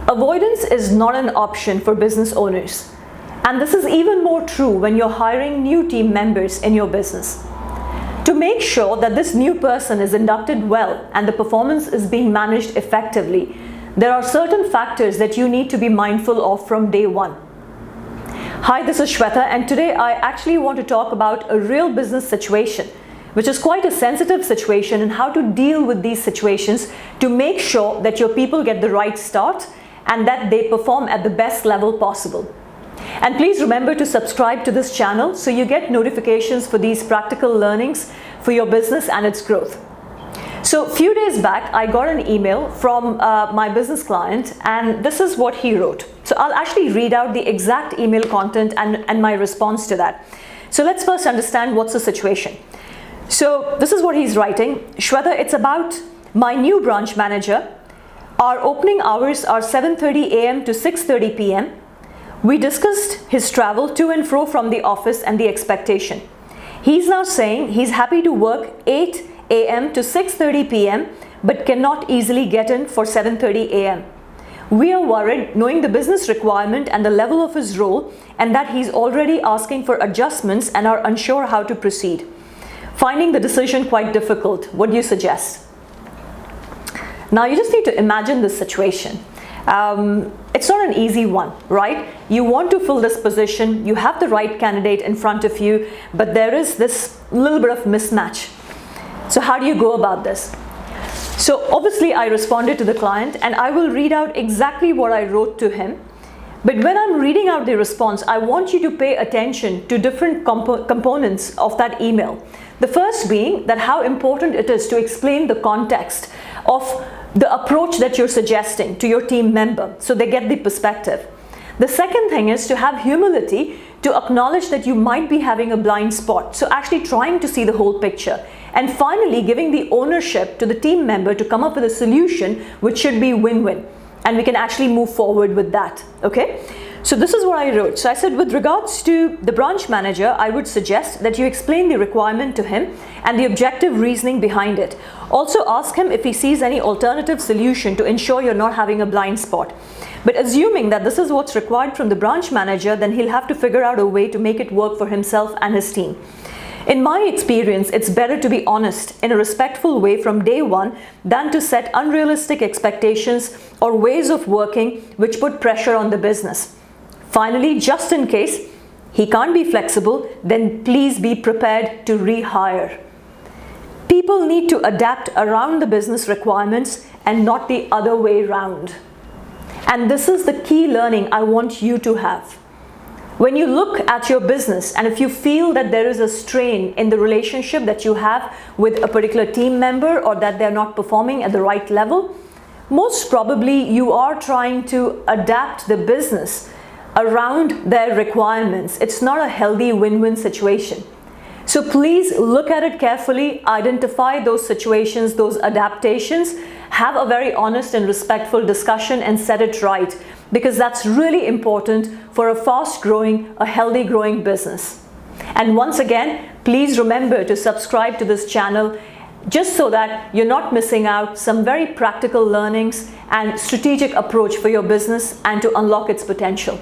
Avoidance is not an option for business owners. And this is even more true when you're hiring new team members in your business. To make sure that this new person is inducted well and the performance is being managed effectively, there are certain factors that you need to be mindful of from day one. Hi, this is Shweta, and today I actually want to talk about a real business situation, which is quite a sensitive situation, and how to deal with these situations to make sure that your people get the right start and that they perform at the best level possible. And please remember to subscribe to this channel so you get notifications for these practical learnings for your business and its growth. So a few days back, I got an email from my business client, and this is what he wrote. So I'll actually read out the exact email content and my response to that. So let's first understand what's the situation. So this is what he's writing. Shweta, it's about my new branch manager. Our opening hours are 7:30 a.m. to 6:30 p.m. We discussed his travel to and fro from the office and the expectation. He's now saying he's happy to work 8 a.m. to 6:30 p.m. but cannot easily get in for 7:30 a.m. We are worried knowing the business requirement and the level of his role, and that he's already asking for adjustments and are unsure how to proceed. Finding the decision quite difficult. What do you suggest? Now you just need to imagine this situation. It's not an easy one, right? You want to fill this position, you have the right candidate in front of you, but there is this little bit of mismatch. So how do you go about this? So obviously I responded to the client, and I will read out exactly what I wrote to him. But when I'm reading out the response, I want you to pay attention to different components of that email. The first being that how important it is to explain the context of the approach that you're suggesting to your team member so they get the perspective. The second thing is to have humility to acknowledge that you might be having a blind spot, so actually trying to see the whole picture. And finally, giving the ownership to the team member to come up with a solution which should be win-win, and we can actually move forward with that. Okay, so this is what I wrote. So I said, with regards to the branch manager, I would suggest that you explain the requirement to him and the objective reasoning behind it. Also ask him if he sees any alternative solution to ensure you're not having a blind spot. But assuming that this is what's required from the branch manager, then he'll have to figure out a way to make it work for himself and his team. In my experience, it's better to be honest in a respectful way from day one than to set unrealistic expectations or ways of working which put pressure on the business. Finally, just in case he can't be flexible, then please be prepared to rehire. People need to adapt around the business requirements and not the other way around. And this is the key learning I want you to have. When you look at your business, and if you feel that there is a strain in the relationship that you have with a particular team member, or that they're not performing at the right level, most probably you are trying to adapt the business around their requirements. It's not a healthy win-win situation. So please look at it carefully, identify those situations, those adaptations, have a very honest and respectful discussion and set it right, because that's really important for a fast-growing, a healthy growing business. And once again, please remember to subscribe to this channel just so that you're not missing out some very practical learnings and strategic approach for your business and to unlock its potential.